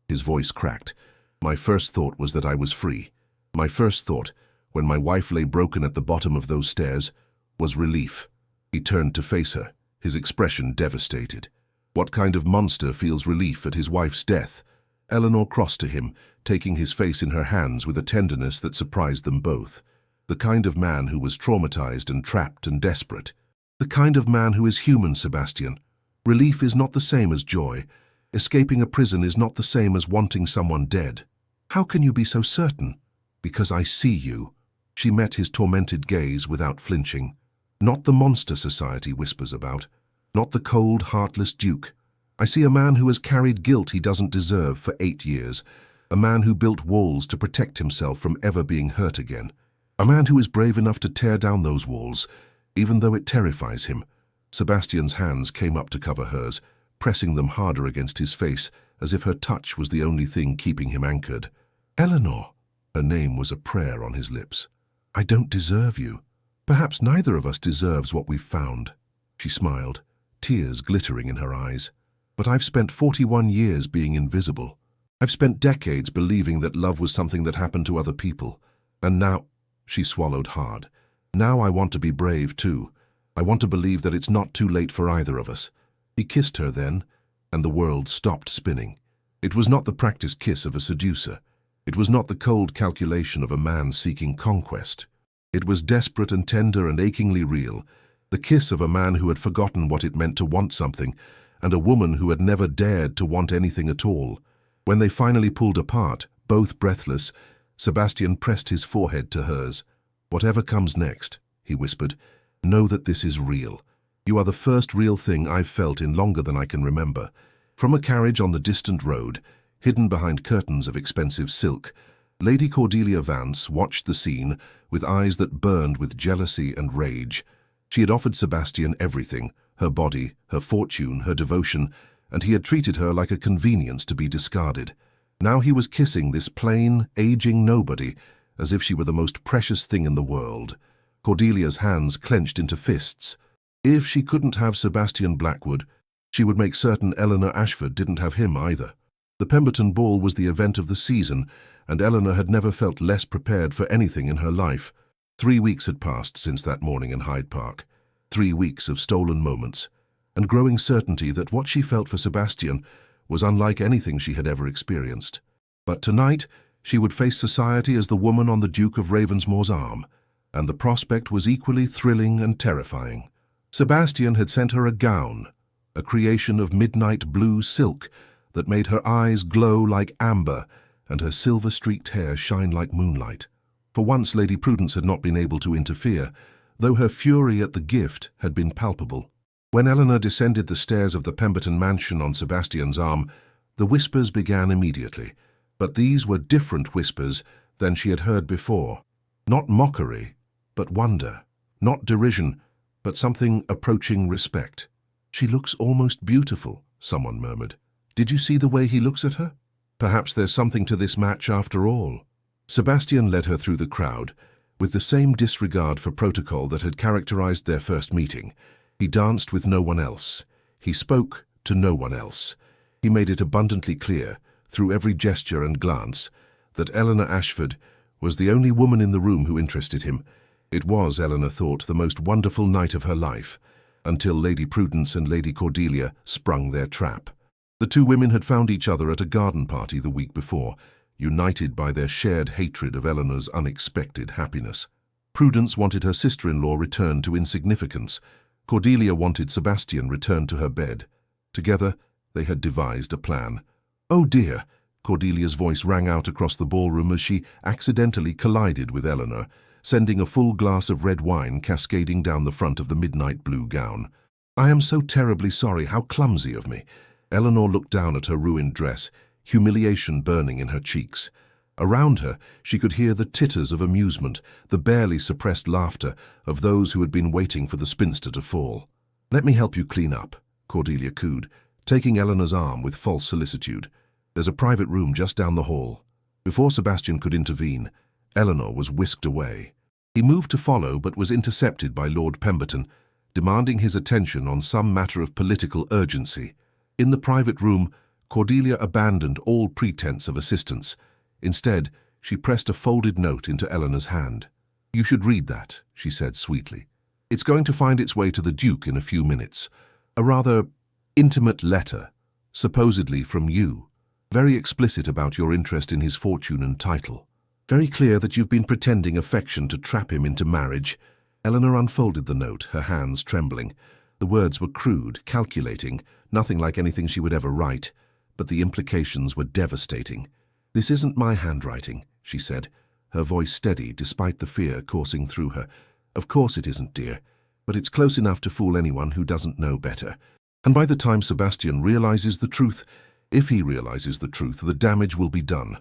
his voice cracked. My first thought was that I was free. My first thought, when my wife lay broken at the bottom of those stairs, was relief. He turned to face her, his expression devastated. What kind of monster feels relief at his wife's death? Eleanor crossed to him, taking his face in her hands with a tenderness that surprised them both. The kind of man who was traumatized and trapped and desperate. The kind of man who is human, Sebastian. Relief is not the same as joy. Escaping a prison is not the same as wanting someone dead. How can you be so certain? Because I see you. She met his tormented gaze without flinching. Not the monster society whispers about. Not the cold, heartless duke. I see a man who has carried guilt he doesn't deserve for 8 years. A man who built walls to protect himself from ever being hurt again. A man who is brave enough to tear down those walls, even though it terrifies him. Sebastian's hands came up to cover hers, pressing them harder against his face, as if her touch was the only thing keeping him anchored. Eleanor! Her name was a prayer on his lips. I don't deserve you. Perhaps neither of us deserves what we've found. She smiled, tears glittering in her eyes. But I've spent 41 years being invisible. I've spent decades believing that love was something that happened to other people. And now, she swallowed hard. Now I want to be brave too. I want to believe that it's not too late for either of us. He kissed her then, and the world stopped spinning. It was not the practiced kiss of a seducer. It was not the cold calculation of a man seeking conquest. It was desperate and tender and achingly real, the kiss of a man who had forgotten what it meant to want something, and a woman who had never dared to want anything at all. When they finally pulled apart, both breathless, Sebastian pressed his forehead to hers. Whatever comes next, he whispered, know that this is real. You are the first real thing I've felt in longer than I can remember. From a carriage on the distant road, hidden behind curtains of expensive silk, Lady Cordelia Vance watched the scene with eyes that burned with jealousy and rage. She had offered Sebastian everything, her body, her fortune, her devotion, and he had treated her like a convenience to be discarded. Now he was kissing this plain, aging nobody, as if she were the most precious thing in the world. Cordelia's hands clenched into fists. If she couldn't have Sebastian Blackwood, she would make certain Eleanor Ashford didn't have him either. The Pemberton Ball was the event of the season, and Eleanor had never felt less prepared for anything in her life. 3 weeks had passed since that morning in Hyde Park. 3 weeks of stolen moments, and growing certainty that what she felt for Sebastian was unlike anything she had ever experienced. But tonight, she would face society as the woman on the Duke of Ravensmore's arm, and the prospect was equally thrilling and terrifying. Sebastian had sent her a gown, a creation of midnight blue silk that made her eyes glow like amber and her silver-streaked hair shine like moonlight. For once, Lady Prudence had not been able to interfere, though her fury at the gift had been palpable. When Eleanor descended the stairs of the Pemberton mansion on Sebastian's arm, the whispers began immediately, but these were different whispers than she had heard before. Not mockery, but wonder. Not derision, but something approaching respect. She looks almost beautiful, someone murmured. Did you see the way he looks at her? Perhaps there's something to this match after all. Sebastian led her through the crowd, with the same disregard for protocol that had characterized their first meeting. He danced with no one else. He spoke to no one else. He made it abundantly clear, through every gesture and glance, that Eleanor Ashford was the only woman in the room who interested him. It was, Eleanor thought, the most wonderful night of her life, until Lady Prudence and Lady Cordelia sprung their trap. The two women had found each other at a garden party the week before, united by their shared hatred of Eleanor's unexpected happiness. Prudence wanted her sister-in-law returned to insignificance. Cordelia wanted Sebastian returned to her bed. Together, they had devised a plan. "Oh dear!" Cordelia's voice rang out across the ballroom as she accidentally collided with Eleanor, sending a full glass of red wine cascading down the front of the midnight blue gown. "I am so terribly sorry, how clumsy of me." Eleanor looked down at her ruined dress, humiliation burning in her cheeks. Around her, she could hear the titters of amusement, the barely suppressed laughter of those who had been waiting for the spinster to fall. "Let me help you clean up," Cordelia cooed, taking Eleanor's arm with false solicitude. "There's a private room just down the hall." Before Sebastian could intervene, Eleanor was whisked away. He moved to follow but was intercepted by Lord Pemberton, demanding his attention on some matter of political urgency. In the private room, Cordelia abandoned all pretense of assistance. Instead, she pressed a folded note into Eleanor's hand. "You should read that," she said sweetly. "It's going to find its way to the Duke in a few minutes. A rather intimate letter, supposedly from you. Very explicit about your interest in his fortune and title. Very clear that you've been pretending affection to trap him into marriage." Eleanor unfolded the note, her hands trembling. The words were crude, calculating, nothing like anything she would ever write, but the implications were devastating. "This isn't my handwriting," she said, her voice steady despite the fear coursing through her. "Of course it isn't, dear, but it's close enough to fool anyone who doesn't know better. And by the time Sebastian realizes the truth, if he realizes the truth, the damage will be done.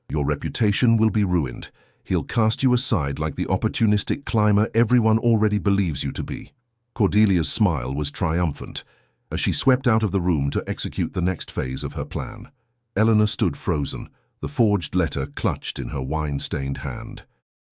Your reputation will be ruined. He'll cast you aside like the opportunistic climber everyone already believes you to be." Cordelia's smile was triumphant as she swept out of the room to execute the next phase of her plan. Eleanor stood frozen, the forged letter clutched in her wine-stained hand.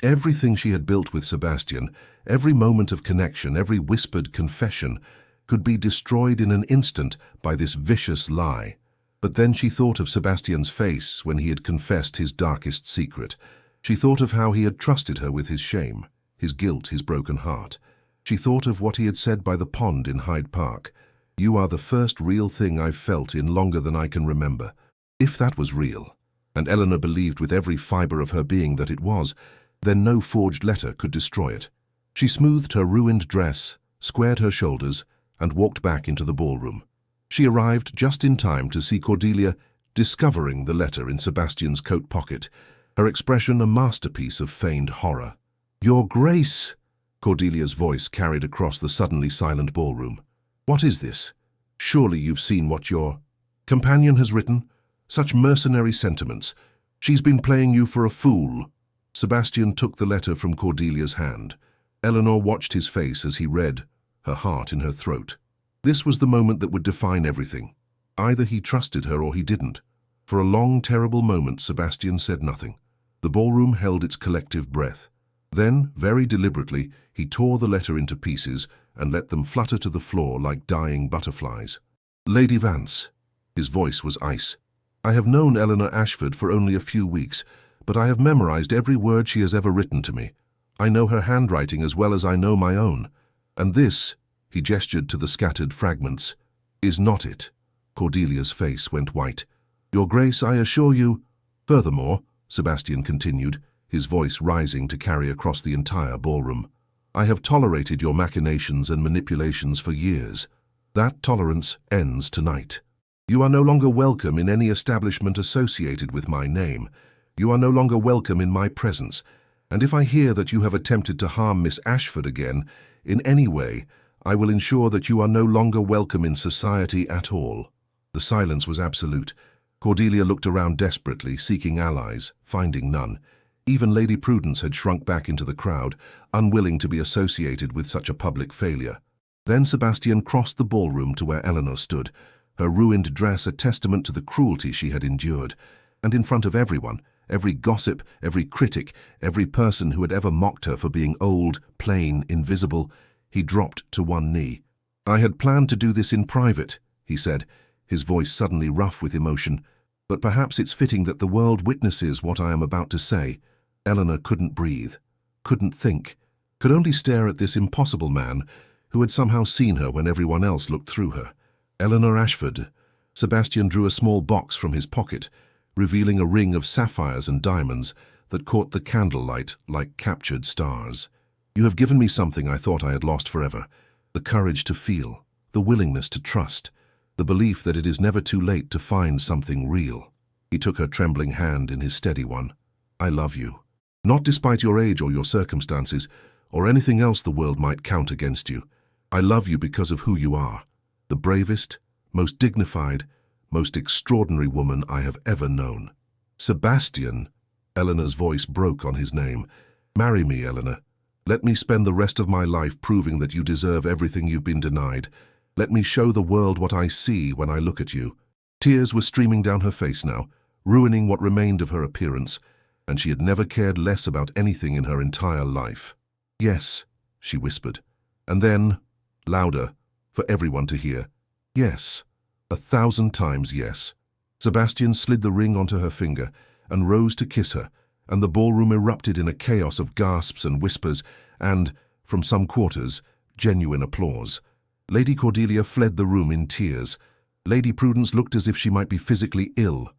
Everything she had built with Sebastian, every moment of connection, every whispered confession, could be destroyed in an instant by this vicious lie. But then she thought of Sebastian's face when he had confessed his darkest secret. She thought of how he had trusted her with his shame, his guilt, his broken heart. She thought of what he had said by the pond in Hyde Park. "You are the first real thing I've felt in longer than I can remember." If that was real, and Eleanor believed with every fibre of her being that it was, then no forged letter could destroy it. She smoothed her ruined dress, squared her shoulders, and walked back into the ballroom. She arrived just in time to see Cordelia discovering the letter in Sebastian's coat pocket, her expression a masterpiece of feigned horror. "Your Grace!" Cordelia's voice carried across the suddenly silent ballroom. "What is this? Surely you've seen what your companion has written? Such mercenary sentiments. She's been playing you for a fool." Sebastian took the letter from Cordelia's hand. Eleanor watched his face as he read, her heart in her throat. This was the moment that would define everything. Either he trusted her or he didn't. For a long, terrible moment, Sebastian said nothing. The ballroom held its collective breath. Then, very deliberately, he tore the letter into pieces and let them flutter to the floor like dying butterflies. "Lady Vance," his voice was ice. "I have known Eleanor Ashford for only a few weeks, but I have memorized every word she has ever written to me. I know her handwriting as well as I know my own. And this," he gestured to the scattered fragments, "is not it." Cordelia's face went white. "Your Grace, I assure you—" "Furthermore," Sebastian continued, his voice rising to carry across the entire ballroom, "I have tolerated your machinations and manipulations for years. That tolerance ends tonight. You are no longer welcome in any establishment associated with my name. You are no longer welcome in my presence. And if I hear that you have attempted to harm Miss Ashford again, in any way, I will ensure that you are no longer welcome in society at all." The silence was absolute. Cordelia looked around desperately, seeking allies, finding none. Even Lady Prudence had shrunk back into the crowd, unwilling to be associated with such a public failure. Then Sebastian crossed the ballroom to where Eleanor stood, her ruined dress a testament to the cruelty she had endured, and in front of everyone, every gossip, every critic, every person who had ever mocked her for being old, plain, invisible, he dropped to one knee. "I had planned to do this in private," he said, his voice suddenly rough with emotion, "but perhaps it's fitting that the world witnesses what I am about to say. Eleanor couldn't breathe, couldn't think, could only stare at this impossible man who had somehow seen her when everyone else looked through her. Eleanor Ashford. Sebastian drew a small box from his pocket, revealing a ring of sapphires and diamonds that caught the candlelight like captured stars. You have given me something I thought I had lost forever. The courage to feel, the willingness to trust, the belief that it is never too late to find something real. He took her trembling hand in his steady one. I love you. Not despite your age or your circumstances, or anything else the world might count against you. I love you because of who you are. The bravest, most dignified, most extraordinary woman I have ever known. Sebastian, Eleanor's voice broke on his name. Marry me, Eleanor. Let me spend the rest of my life proving that you deserve everything you've been denied. Let me show the world what I see when I look at you. Tears were streaming down her face now, ruining what remained of her appearance, and she had never cared less about anything in her entire life. Yes, she whispered, and then, louder, for everyone to hear. Yes, 1,000 times yes. Sebastian slid the ring onto her finger and rose to kiss her, and the ballroom erupted in a chaos of gasps and whispers and, from some quarters, genuine applause. Lady Cordelia fled the room in tears. Lady Prudence looked as if she might be physically ill.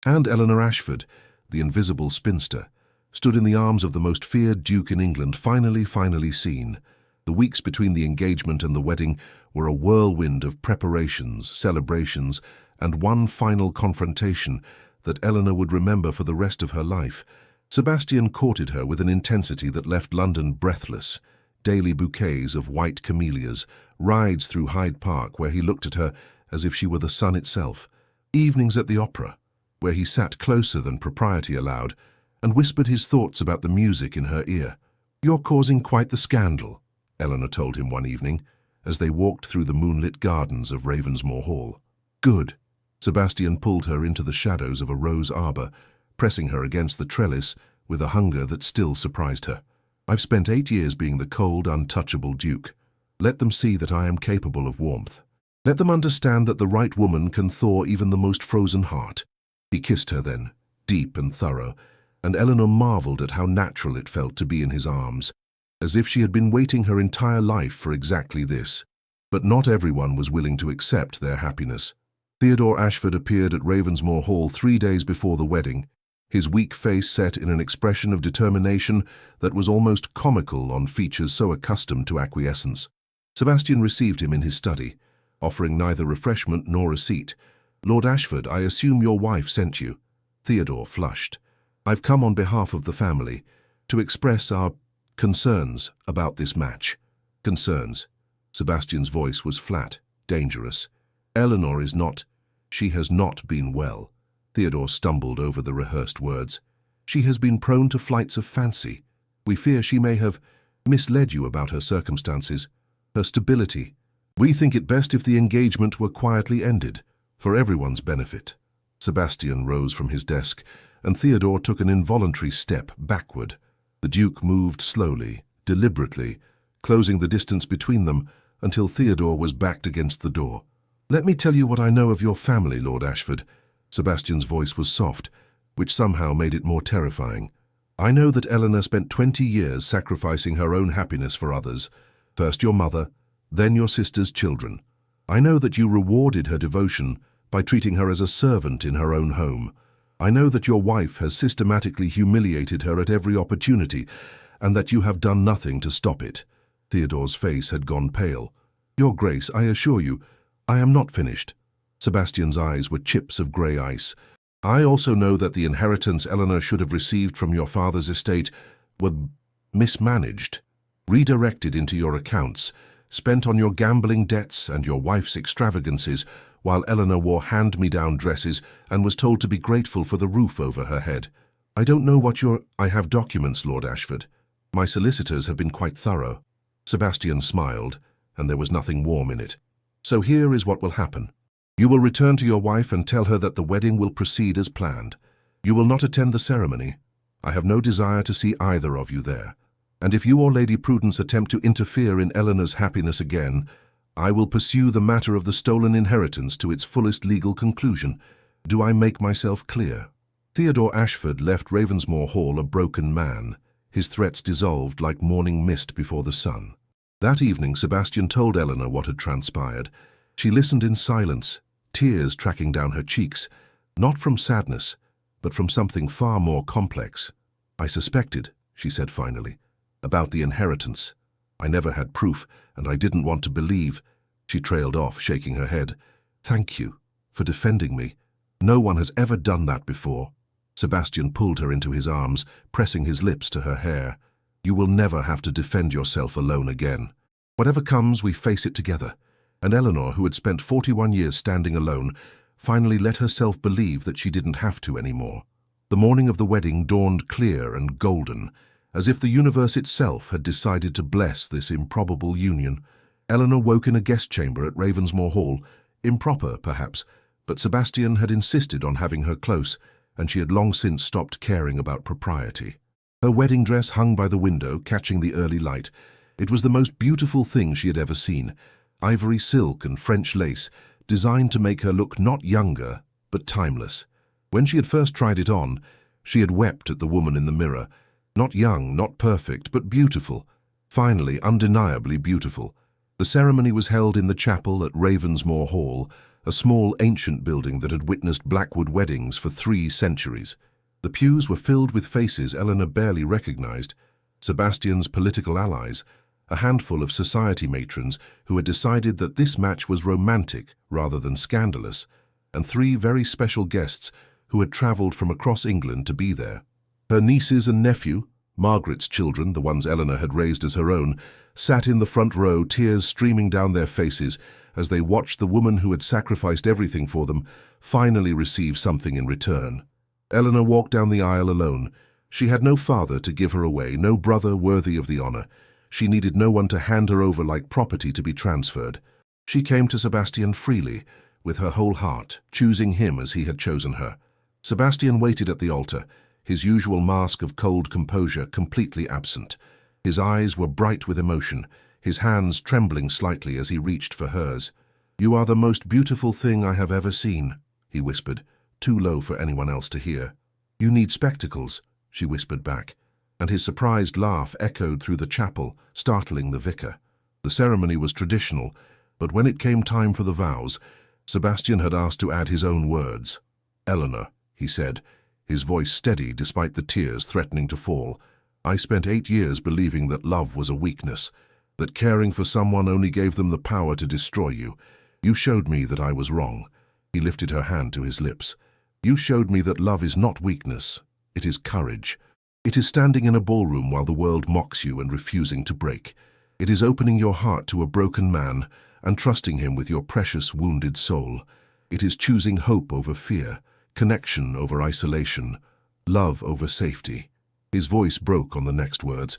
And Eleanor Ashford, the invisible spinster, stood in the arms of the most feared duke in England, finally seen. The weeks between the engagement and the wedding were a whirlwind of preparations, celebrations, and one final confrontation that Eleanor would remember for the rest of her life. Sebastian courted her with an intensity that left London breathless. Daily bouquets of white camellias, rides through Hyde Park where he looked at her as if she were the sun itself, evenings at the opera, where he sat closer than propriety allowed and whispered his thoughts about the music in her ear. You're causing quite the scandal, Eleanor told him one evening, as they walked through the moonlit gardens of Ravensmore Hall. Good. Sebastian pulled her into the shadows of a rose arbor, pressing her against the trellis with a hunger that still surprised her. I've spent 8 years being the cold, untouchable duke. Let them see that I am capable of warmth. Let them understand that the right woman can thaw even the most frozen heart. He kissed her then, deep and thorough, and Eleanor marveled at how natural it felt to be in his arms, as if she had been waiting her entire life for exactly this. But not everyone was willing to accept their happiness. Theodore Ashford appeared at Ravensmore Hall 3 days before the wedding, his weak face set in an expression of determination that was almost comical on features so accustomed to acquiescence. Sebastian received him in his study, offering neither refreshment nor a seat. Lord Ashford, I assume your wife sent you. Theodore flushed. I've come on behalf of the family to express our concerns about this match. Concerns. Sebastian's voice was flat, dangerous. Eleanor is not. She has not been well. Theodore stumbled over the rehearsed words. She has been prone to flights of fancy. We fear she may have misled you about her circumstances, her stability. We think it best if the engagement were quietly ended, for everyone's benefit. Sebastian rose from his desk, and Theodore took an involuntary step backward. The Duke moved slowly, deliberately, closing the distance between them until Theodore was backed against the door. Let me tell you what I know of your family, Lord Ashford. Sebastian's voice was soft, which somehow made it more terrifying. I know that Eleanor spent 20 years sacrificing her own happiness for others. First your mother, then your sister's children. I know that you rewarded her devotion by treating her as a servant in her own home. I know that your wife has systematically humiliated her at every opportunity, and that you have done nothing to stop it. Theodore's face had gone pale. Your Grace, I assure you, I am not finished. Sebastian's eyes were chips of grey ice. I also know that the inheritance Eleanor should have received from your father's estate were mismanaged, redirected into your accounts, spent on your gambling debts and your wife's extravagances, while Eleanor wore hand-me-down dresses and was told to be grateful for the roof over her head. I don't know what I have documents, Lord Ashford. My solicitors have been quite thorough. Sebastian smiled, and there was nothing warm in it. So here is what will happen. You will return to your wife and tell her that the wedding will proceed as planned. You will not attend the ceremony. I have no desire to see either of you there. And if you or Lady Prudence attempt to interfere in Eleanor's happiness again, I will pursue the matter of the stolen inheritance to its fullest legal conclusion. Do I make myself clear? Theodore Ashford left Ravensmoor Hall a broken man, his threats dissolved like morning mist before the sun. That evening, Sebastian told Eleanor what had transpired. She listened in silence, tears tracking down her cheeks, not from sadness, but from something far more complex. "I suspected," she said finally, "about the inheritance. I never had proof, and I didn't want to believe." She trailed off, shaking her head. "Thank you for defending me. No one has ever done that before." Sebastian pulled her into his arms, pressing his lips to her hair. "You will never have to defend yourself alone again. Whatever comes, we face it together." And Eleanor, who had spent 41 years standing alone, finally let herself believe that she didn't have to anymore. The morning of the wedding dawned clear and golden, as if the universe itself had decided to bless this improbable union. Eleanor woke in a guest chamber at Ravensmoor Hall, improper perhaps, but Sebastian had insisted on having her close, and she had long since stopped caring about propriety. Her wedding dress hung by the window, catching the early light. It was the most beautiful thing she had ever seen, ivory silk and French lace, designed to make her look not younger, but timeless. When she had first tried it on, she had wept at the woman in the mirror. Not young, not perfect, but beautiful. Finally, undeniably beautiful. The ceremony was held in the chapel at Ravensmoor Hall, a small ancient building that had witnessed Blackwood weddings for 3 centuries. The pews were filled with faces Eleanor barely recognized. Sebastian's political allies, a handful of society matrons who had decided that this match was romantic rather than scandalous, and 3 very special guests who had travelled from across England to be there. Her nieces and nephew, Margaret's children, the ones Eleanor had raised as her own, sat in the front row, tears streaming down their faces as they watched the woman who had sacrificed everything for them finally receive something in return. Eleanor walked down the aisle alone. She had no father to give her away, no brother worthy of the honour. She needed no one to hand her over like property to be transferred. She came to Sebastian freely, with her whole heart, choosing him as he had chosen her. Sebastian waited at the altar, his usual mask of cold composure completely absent. His eyes were bright with emotion, his hands trembling slightly as he reached for hers. "You are the most beautiful thing I have ever seen," he whispered, too low for anyone else to hear. "You need spectacles," she whispered back, and his surprised laugh echoed through the chapel, startling the vicar. The ceremony was traditional, but when it came time for the vows, Sebastian had asked to add his own words. "Eleanor," he said, his voice steady despite the tears threatening to fall, "I spent 8 years believing that love was a weakness, that caring for someone only gave them the power to destroy you. You showed me that I was wrong." He lifted her hand to his lips. "You showed me that love is not weakness, it is courage. It is standing in a ballroom while the world mocks you and refusing to break. It is opening your heart to a broken man and trusting him with your precious wounded soul. It is choosing hope over fear, connection over isolation, love over safety." His voice broke on the next words.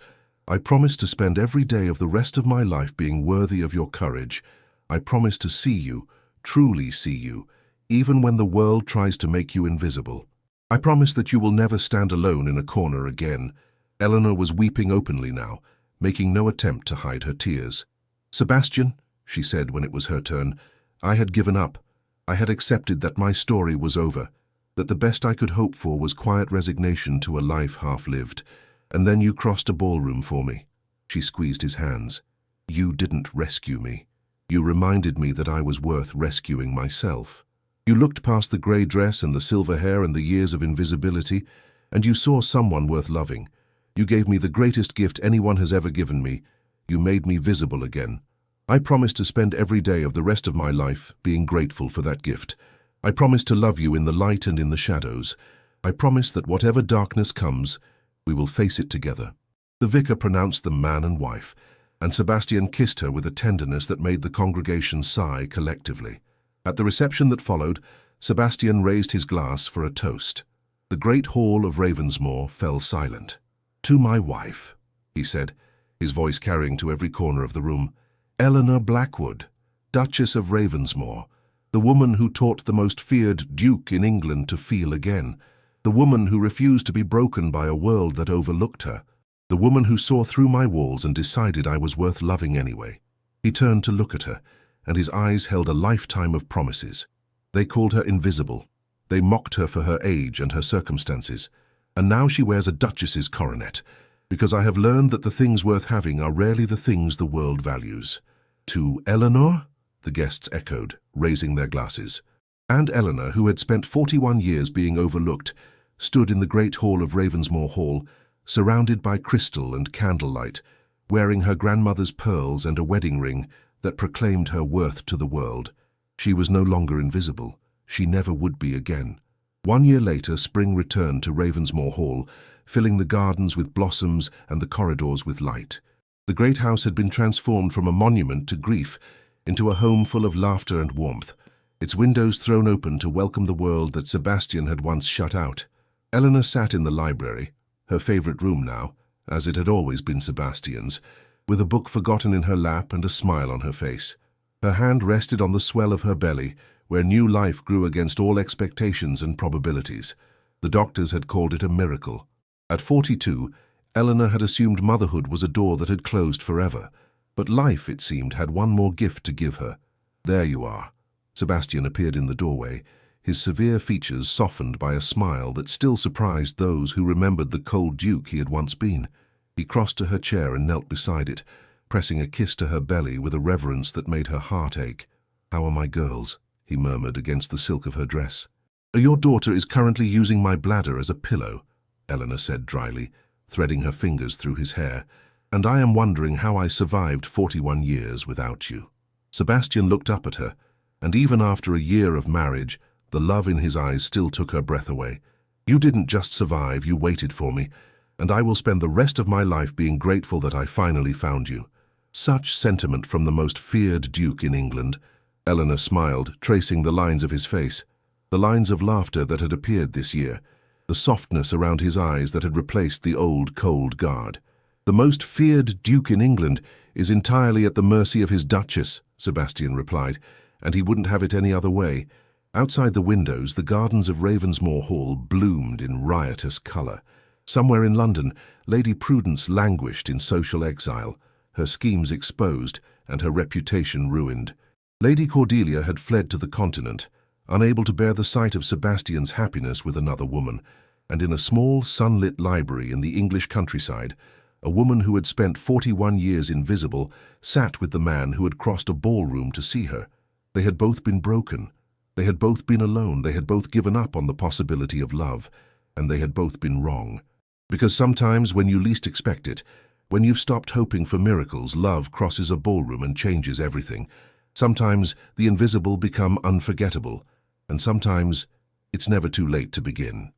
"I promise to spend every day of the rest of my life being worthy of your courage. I promise to see you, truly see you, even when the world tries to make you invisible. I promise that you will never stand alone in a corner again." Eleanor was weeping openly now, making no attempt to hide her tears. "Sebastian," she said when it was her turn, "I had given up. I had accepted that my story was over, that the best I could hope for was quiet resignation to a life half-lived. And then you crossed a ballroom for me." She squeezed his hands. "You didn't rescue me. You reminded me that I was worth rescuing myself. You looked past the grey dress and the silver hair and the years of invisibility, and you saw someone worth loving. You gave me the greatest gift anyone has ever given me. You made me visible again. I promise to spend every day of the rest of my life being grateful for that gift. I promise to love you in the light and in the shadows. I promise that whatever darkness comes, we will face it together." The vicar pronounced them man and wife, and Sebastian kissed her with a tenderness that made the congregation sigh collectively. At the reception that followed, Sebastian raised his glass for a toast. The great hall of Ravensmoor fell silent. "To my wife," he said, his voice carrying to every corner of the room. "Eleanor Blackwood, Duchess of Ravensmoor, the woman who taught the most feared duke in England to feel again, the woman who refused to be broken by a world that overlooked her, the woman who saw through my walls and decided I was worth loving anyway." He turned to look at her, and his eyes held a lifetime of promises. They called her invisible, They mocked her for her age and her circumstances, and now she wears a duchess's coronet, because I have learned that the things worth having are rarely the things the world values. To Eleanor? The guests echoed, raising their glasses. And Eleanor, who had spent 41 years being overlooked, stood in the great hall of Ravensmore Hall, surrounded by crystal and candlelight, wearing her grandmother's pearls and a wedding ring that proclaimed her worth to the world. She was no longer invisible. She never would be again. 1 year later, spring returned to Ravensmore Hall, filling the gardens with blossoms and the corridors with light. The great house had been transformed from a monument to grief into a home full of laughter and warmth, its windows thrown open to welcome the world that Sebastian had once shut out. Eleanor sat in the library, her favorite room now, as it had always been Sebastian's, with a book forgotten in her lap and a smile on her face. Her hand rested on the swell of her belly, where new life grew against all expectations and probabilities. The doctors had called it a miracle. At 42, Eleanor had assumed motherhood was a door that had closed forever, but life, it seemed, had one more gift to give her. There you are. Sebastian appeared in the doorway, his severe features softened by a smile that still surprised those who remembered the cold duke he had once been. He crossed to her chair and knelt beside it, pressing a kiss to her belly with a reverence that made her heart ache. "How are my girls?" he murmured against the silk of her dress. "Your daughter is currently using my bladder as a pillow," Eleanor said dryly, threading her fingers through his hair, "and I am wondering how I survived 41 years without you." Sebastian looked up at her, and even after a year of marriage, the love in his eyes still took her breath away. "You didn't just survive, you waited for me, and I will spend the rest of my life being grateful that I finally found you." Such sentiment from the most feared duke in England. Eleanor smiled, tracing the lines of his face, the lines of laughter that had appeared this year, the softness around his eyes that had replaced the old cold guard. "The most feared duke in England is entirely at the mercy of his duchess," Sebastian replied, "and he wouldn't have it any other way." Outside the windows, the gardens of Ravensmore Hall bloomed in riotous colour. Somewhere in London, Lady Prudence languished in social exile, her schemes exposed and her reputation ruined. Lady Cordelia had fled to the continent, unable to bear the sight of Sebastian's happiness with another woman, and in a small, sunlit library in the English countryside, a woman who had spent 41 years invisible sat with the man who had crossed a ballroom to see her. They had both been broken. They had both been alone. They had both given up on the possibility of love, and they had both been wrong. Because sometimes, when you least expect it, when you've stopped hoping for miracles, love crosses a ballroom and changes everything. Sometimes the invisible become unforgettable, and sometimes it's never too late to begin.